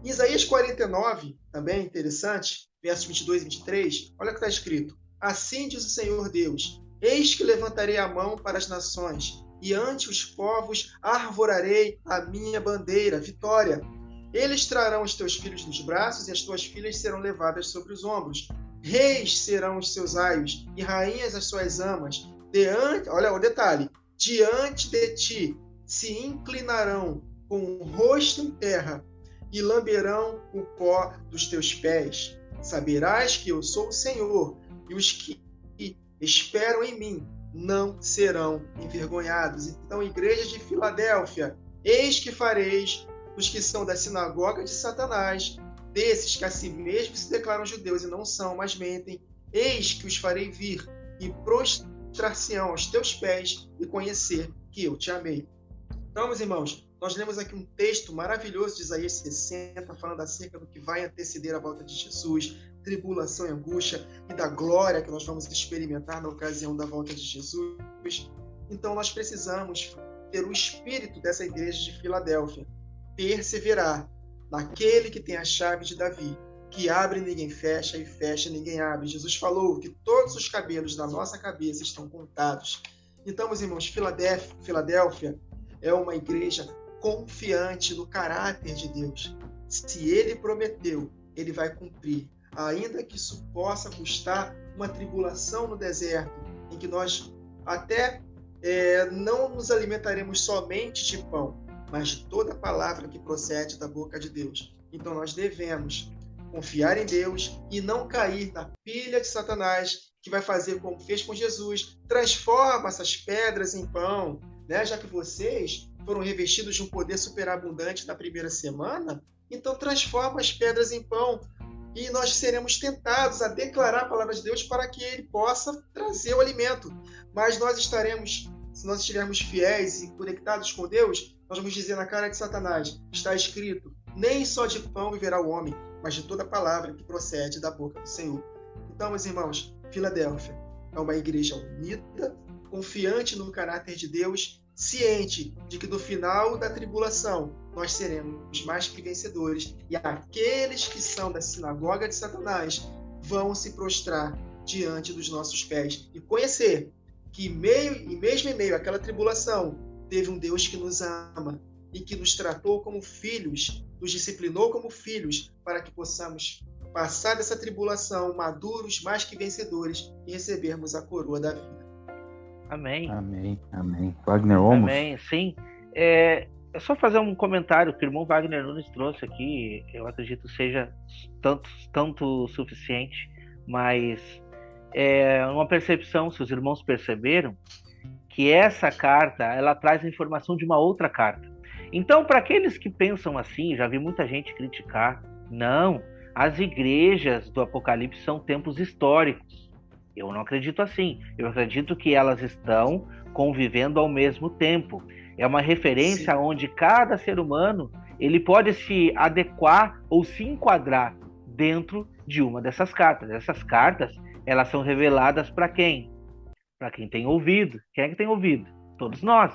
Isaías 49, também interessante, versos 22 e 23, olha o que está escrito. Assim diz o Senhor Deus, eis que levantarei a mão para as nações, e ante os povos arvorarei a minha bandeira, vitória. Eles trarão os teus filhos nos braços, e as tuas filhas serão levadas sobre os ombros. Reis serão os seus aios, e rainhas as suas amas. Olha o detalhe, diante de ti se inclinarão com o rosto em terra, e lamberão o pó dos teus pés. Saberás que eu sou o Senhor, e os que esperam em mim não serão envergonhados. Então, igreja de Filadélfia, eis que fareis os que são da sinagoga de Satanás, desses que a si mesmos se declaram judeus e não são, mas mentem, eis que os farei vir e prostrar-se-ão aos teus pés e conhecer que eu te amei. Então, meus irmãos, nós lemos aqui um texto maravilhoso de Isaías 60, falando acerca do que vai anteceder a volta de Jesus, tribulação e angústia, e da glória que nós vamos experimentar na ocasião da volta de Jesus. Então, nós precisamos ter o espírito dessa igreja de Filadélfia, perseverar naquele que tem a chave de Davi, que abre e ninguém fecha, e fecha e ninguém abre. Jesus falou que todos os cabelos da nossa cabeça estão contados. Então, meus irmãos, Filadélfia é uma igreja confiante no caráter de Deus. Se ele prometeu, ele vai cumprir. Ainda que isso possa custar uma tribulação no deserto, em que nós até não nos alimentaremos somente de pão, mas de toda palavra que procede da boca de Deus. Então nós devemos confiar em Deus e não cair na pilha de Satanás, que vai fazer como fez com Jesus, transforma essas pedras em pão, né? Já que vocês foram revestidos de um poder superabundante na primeira semana, então transforma as pedras em pão e nós seremos tentados a declarar a palavra de Deus para que ele possa trazer o alimento. Mas nós estaremos, se nós estivermos fiéis e conectados com Deus, nós vamos dizer na cara de Satanás, está escrito, nem só de pão viverá o homem, mas de toda palavra que procede da boca do Senhor. Então, meus irmãos, Filadélfia é uma igreja unida, confiante no caráter de Deus, ciente de que no final da tribulação nós seremos mais que vencedores e aqueles que são da sinagoga de Satanás vão se prostrar diante dos nossos pés e conhecer que mesmo em meio àquela tribulação teve um Deus que nos ama e que nos tratou como filhos, nos disciplinou como filhos para que possamos passar dessa tribulação maduros, mais que vencedores e recebermos a coroa da vida. Amém. Amém, amém. Wagner Olmos? Amém, sim. É só fazer um comentário que o irmão Wagner Nunes trouxe aqui, eu acredito seja tanto suficiente, mas uma percepção, se os irmãos perceberam, que essa carta, ela traz a informação de uma outra carta. Então, para aqueles que pensam assim, já vi muita gente criticar, não, as igrejas do Apocalipse são tempos históricos. Eu não acredito assim. Eu acredito que elas estão convivendo ao mesmo tempo. É uma referência onde cada ser humano ele pode se adequar ou se enquadrar dentro de uma dessas cartas. Essas cartas, elas são reveladas para quem? Para quem tem ouvido. Quem é que tem ouvido? Todos nós.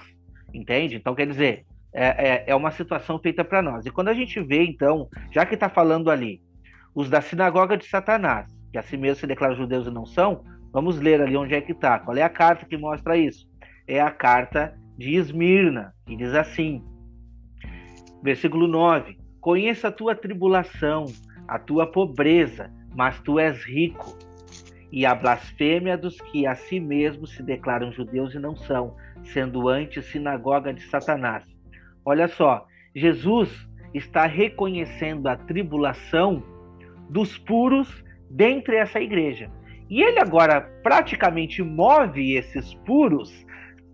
Entende? Então, quer dizer, é uma situação feita para nós. E quando a gente vê, então, já que está falando ali, os da sinagoga de Satanás, que assim mesmo se declaram judeus e não são, vamos ler ali onde é que está. Qual é a carta que mostra isso? É a carta de Esmirna, que diz assim, versículo 9, conheça a tua tribulação, a tua pobreza, mas tu és rico, e a blasfêmia dos que a si mesmos se declaram judeus e não são, sendo antes sinagoga de Satanás. Olha só, Jesus está reconhecendo a tribulação dos puros dentre essa igreja. E ele agora praticamente move esses puros,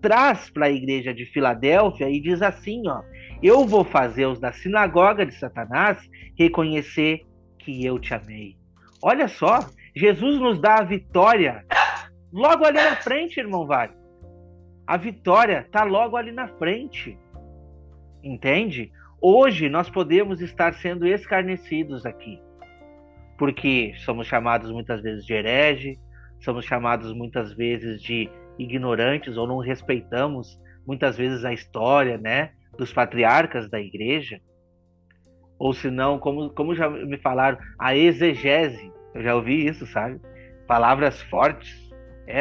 traz para a igreja de Filadélfia e diz assim, ó, eu vou fazer os da sinagoga de Satanás reconhecer que eu te amei. Olha só, Jesus nos dá a vitória logo ali na frente, irmão Vale. A vitória está logo ali na frente. Entende? Hoje nós podemos estar sendo escarnecidos aqui. Porque somos chamados muitas vezes de herege, somos chamados muitas vezes de ignorantes ou não respeitamos muitas vezes a história, né, dos patriarcas da igreja. Ou se não, como já me falaram, a exegese. Eu já ouvi isso, sabe? Palavras fortes.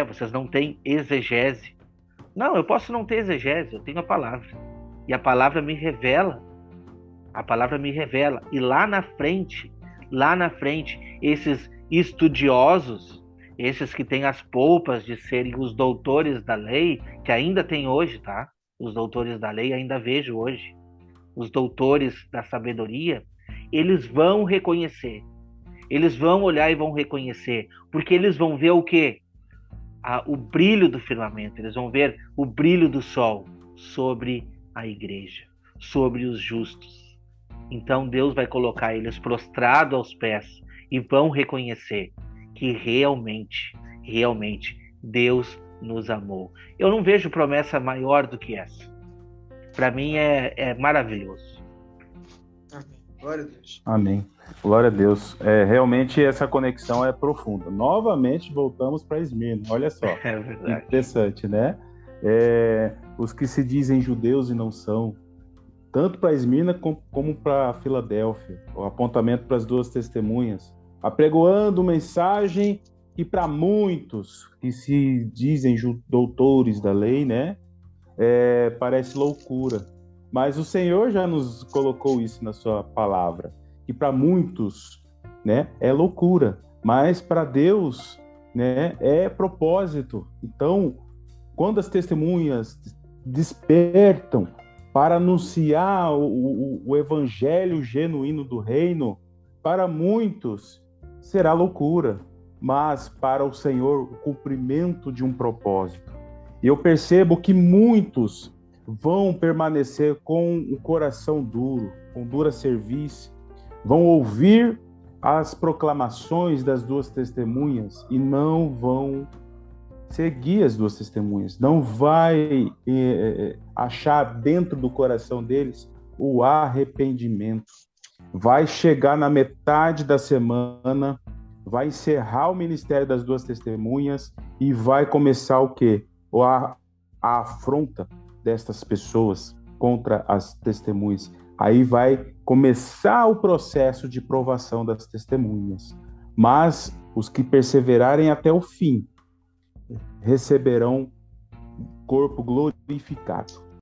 Vocês não têm exegese. Não, eu posso não ter exegese, eu tenho a palavra. E a palavra me revela. A palavra me revela. E lá na frente, esses estudiosos, esses que têm as polpas de serem os doutores da lei, que ainda tem hoje, tá? Os doutores da lei ainda vejo hoje. Os doutores da sabedoria, eles vão reconhecer. Eles vão olhar e vão reconhecer. Porque eles vão ver o quê? O brilho do firmamento. Eles vão ver o brilho do sol sobre a igreja, sobre os justos. Então Deus vai colocar eles prostrados aos pés e vão reconhecer que realmente Deus nos amou. Eu não vejo promessa maior do que essa. Para mim é maravilhoso. Amém. Glória a Deus. Amém. Glória a Deus. Realmente essa conexão é profunda. Novamente voltamos para Esmirna. Olha só. É verdade. Interessante, né? Os que se dizem judeus e não são, tanto para Esmirna como para Filadélfia, o apontamento para as duas testemunhas, apregoando mensagem que para muitos que se dizem doutores da lei, né, parece loucura. Mas o Senhor já nos colocou isso na sua palavra, que para muitos, né, é loucura, mas para Deus, né, é propósito. Então, quando as testemunhas despertam para anunciar o evangelho genuíno do reino, para muitos será loucura, mas para o Senhor o cumprimento de um propósito. E eu percebo que muitos vão permanecer com o coração duro, com dura cerviz, vão ouvir as proclamações das duas testemunhas e não vão seguir as duas testemunhas, não vai achar dentro do coração deles o arrependimento. Vai chegar na metade da semana, vai encerrar o ministério das duas testemunhas e vai começar o quê? A afronta destas pessoas contra as testemunhas. Aí vai começar o processo de provação das testemunhas. Mas os que perseverarem até o fim receberão corpo glorificado.